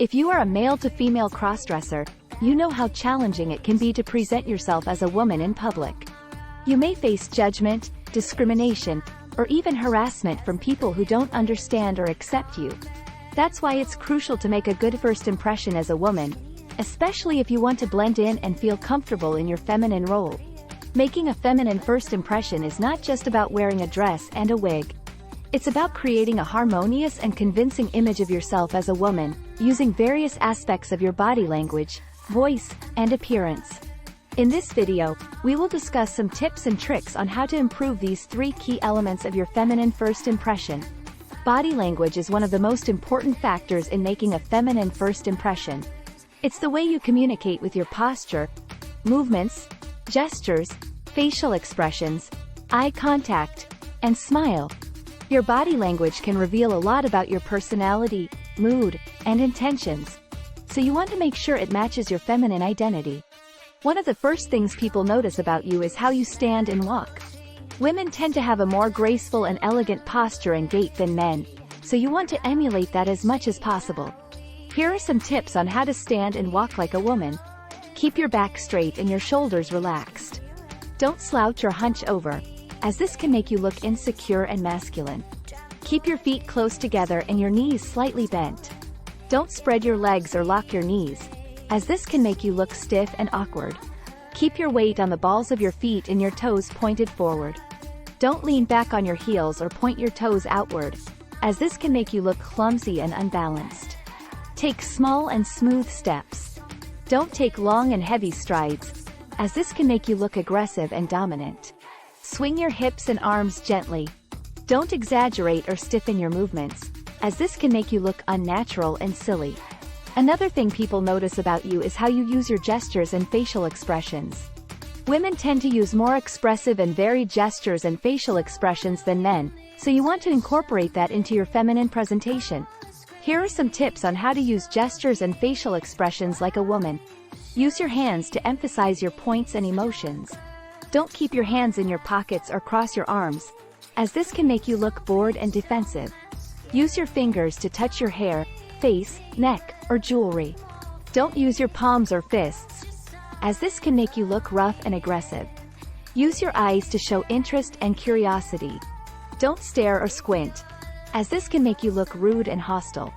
If you are a male to female crossdresser, you know how challenging it can be to present yourself as a woman in public. You may face judgment, discrimination, or even harassment from people who don't understand or accept you. That's why it's crucial to make a good first impression as a woman, especially if you want to blend in and feel comfortable in your feminine role. Making a feminine first impression is not just about wearing a dress and a wig. It's about creating a harmonious and convincing image of yourself as a woman, using various aspects of your body language, voice, and appearance. In this video, we will discuss some tips and tricks on how to improve these 3 key elements of your feminine first impression. Body language is one of the most important factors in making a feminine first impression. It's the way you communicate with your posture, movements, gestures, facial expressions, eye contact, and smile. Your body language can reveal a lot about your personality, mood, and intentions, so you want to make sure it matches your feminine identity. One of the first things people notice about you is how you stand and walk. Women tend to have a more graceful and elegant posture and gait than men, so you want to emulate that as much as possible. Here are some tips on how to stand and walk like a woman. Keep your back straight and your shoulders relaxed. Don't slouch or hunch over, as this can make you look insecure and masculine. Keep your feet close together and your knees slightly bent. Don't spread your legs or lock your knees, as this can make you look stiff and awkward. Keep your weight on the balls of your feet and your toes pointed forward. Don't lean back on your heels or point your toes outward, as this can make you look clumsy and unbalanced. Take small and smooth steps. Don't take long and heavy strides, as this can make you look aggressive and dominant. Swing your hips and arms gently. Don't exaggerate or stiffen your movements, as this can make you look unnatural and silly. Another thing people notice about you is how you use your gestures and facial expressions. Women tend to use more expressive and varied gestures and facial expressions than men, so you want to incorporate that into your feminine presentation. Here are some tips on how to use gestures and facial expressions like a woman. Use your hands to emphasize your points and emotions. Don't keep your hands in your pockets or cross your arms, as this can make you look bored and defensive. Use your fingers to touch your hair, face, neck, or jewelry. Don't use your palms or fists, as this can make you look rough and aggressive. Use your eyes to show interest and curiosity. Don't stare or squint, as this can make you look rude and hostile.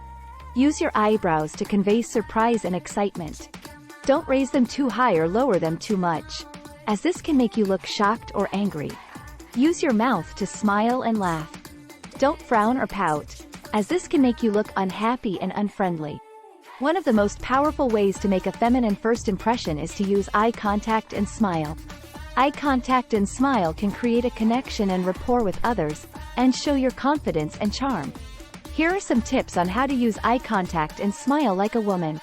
Use your eyebrows to convey surprise and excitement. Don't raise them too high or lower them too much, as this can make you look shocked or angry. Use your mouth to smile and laugh. Don't frown or pout, as this can make you look unhappy and unfriendly. One of the most powerful ways to make a feminine first impression is to use eye contact and smile. Eye contact and smile can create a connection and rapport with others, and show your confidence and charm. Here are some tips on how to use eye contact and smile like a woman.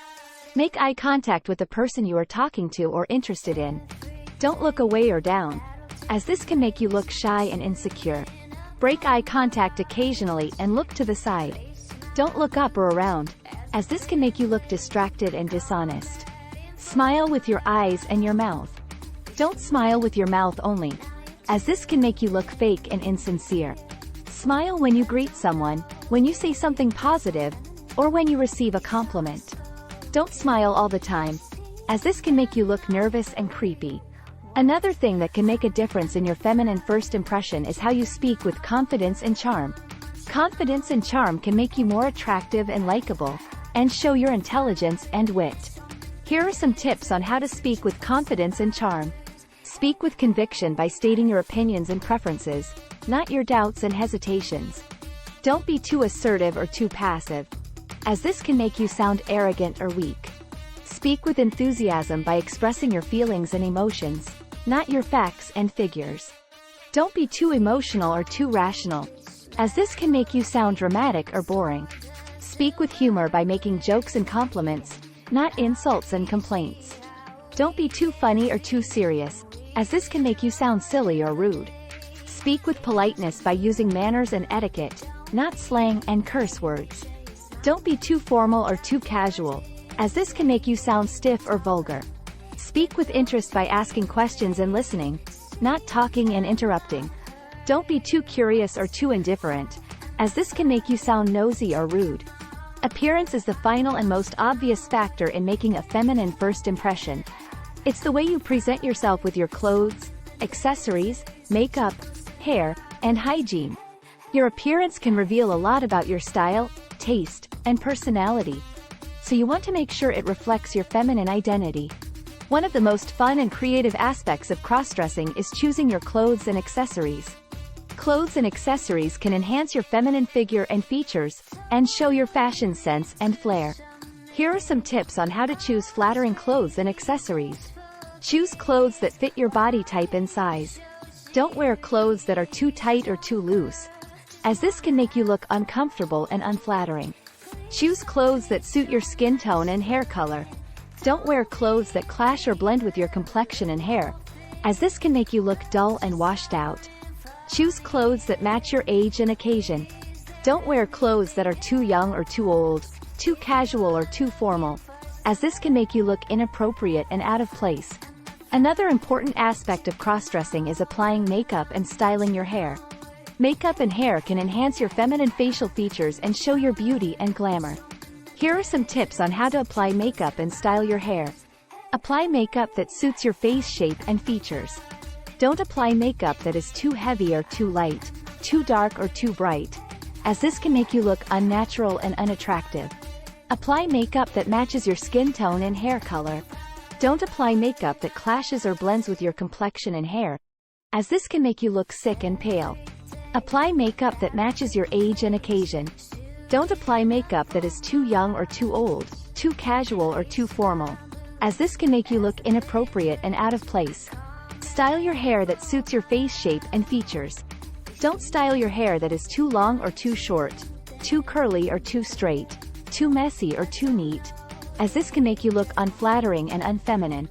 Make eye contact with the person you are talking to or interested in. Don't look away or down, as this can make you look shy and insecure. Break eye contact occasionally and look to the side. Don't look up or around, as this can make you look distracted and dishonest. Smile with your eyes and your mouth. Don't smile with your mouth only, as this can make you look fake and insincere. Smile when you greet someone, when you say something positive, or when you receive a compliment. Don't smile all the time, as this can make you look nervous and creepy. Another thing that can make a difference in your feminine first impression is how you speak with confidence and charm. Confidence and charm can make you more attractive and likable, and show your intelligence and wit. Here are some tips on how to speak with confidence and charm. Speak with conviction by stating your opinions and preferences, not your doubts and hesitations. Don't be too assertive or too passive, as this can make you sound arrogant or weak. Speak with enthusiasm by expressing your feelings and emotions, not your facts and figures. Don't be too emotional or too rational, as this can make you sound dramatic or boring. Speak with humor by making jokes and compliments, not insults and complaints. Don't be too funny or too serious, as this can make you sound silly or rude. Speak with politeness by using manners and etiquette, not slang and curse words. Don't be too formal or too casual, as this can make you sound stiff or vulgar. Speak with interest by asking questions and listening, not talking and interrupting. Don't be too curious or too indifferent, as this can make you sound nosy or rude. Appearance is the final and most obvious factor in making a feminine first impression. It's the way you present yourself with your clothes, accessories, makeup, hair, and hygiene. Your appearance can reveal a lot about your style, taste, and personality. So you want to make sure it reflects your feminine identity. One of the most fun and creative aspects of cross-dressing is choosing your clothes and accessories. Clothes and accessories can enhance your feminine figure and features, and show your fashion sense and flair. Here are some tips on how to choose flattering clothes and accessories. Choose clothes that fit your body type and size. Don't wear clothes that are too tight or too loose, as this can make you look uncomfortable and unflattering. Choose clothes that suit your skin tone and hair color. Don't wear clothes that clash or blend with your complexion and hair, as this can make you look dull and washed out. Choose clothes that match your age and occasion. Don't wear clothes that are too young or too old, too casual or too formal, as this can make you look inappropriate and out of place. Another important aspect of cross-dressing is applying makeup and styling your hair. Makeup and hair can enhance your feminine facial features and show your beauty and glamour. Here are some tips on how to apply makeup and style your hair. Apply makeup that suits your face shape and features. Don't apply makeup that is too heavy or too light, too dark or too bright, as this can make you look unnatural and unattractive. Apply makeup that matches your skin tone and hair color. Don't apply makeup that clashes or blends with your complexion and hair, as this can make you look sick and pale. Apply makeup that matches your age and occasion. Don't apply makeup that is too young or too old, too casual or too formal, as this can make you look inappropriate and out of place. Style your hair that suits your face shape and features. Don't style your hair that is too long or too short, too curly or too straight, too messy or too neat, as this can make you look unflattering and unfeminine.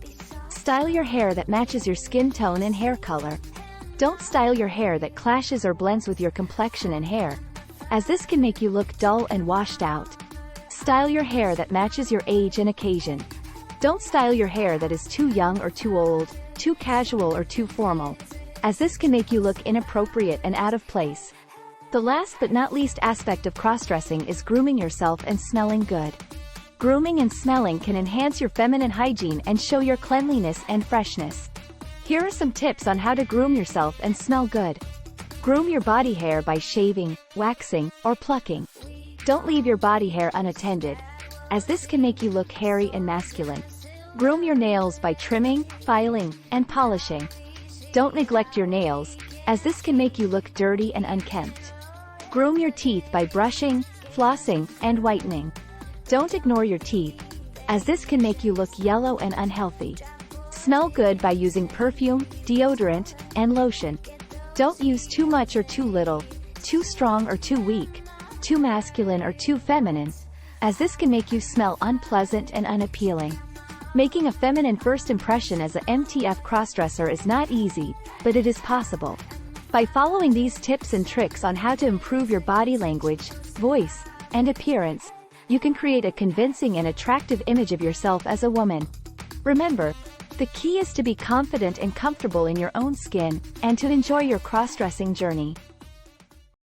Style your hair that matches your skin tone and hair color. Don't style your hair that clashes or blends with your complexion and hair, as this can make you look dull and washed out. Style your hair that matches your age and occasion. Don't style your hair that is too young or too old, too casual or too formal, as this can make you look inappropriate and out of place. The last but not least aspect of cross-dressing is grooming yourself and smelling good. Grooming and smelling can enhance your feminine hygiene and show your cleanliness and freshness. Here are some tips on how to groom yourself and smell good. Groom your body hair by shaving, waxing, or plucking. Don't leave your body hair unattended, as this can make you look hairy and masculine. Groom your nails by trimming, filing, and polishing. Don't neglect your nails, as this can make you look dirty and unkempt. Groom your teeth by brushing, flossing, and whitening. Don't ignore your teeth, as this can make you look yellow and unhealthy. Smell good by using perfume, deodorant, and lotion. Don't use too much or too little, too strong or too weak, too masculine or too feminine, as this can make you smell unpleasant and unappealing. Making a feminine first impression as a MTF crossdresser is not easy, but it is possible. By following these tips and tricks on how to improve your body language, voice, and appearance, you can create a convincing and attractive image of yourself as a woman. Remember, the key is to be confident and comfortable in your own skin, and to enjoy your cross-dressing journey.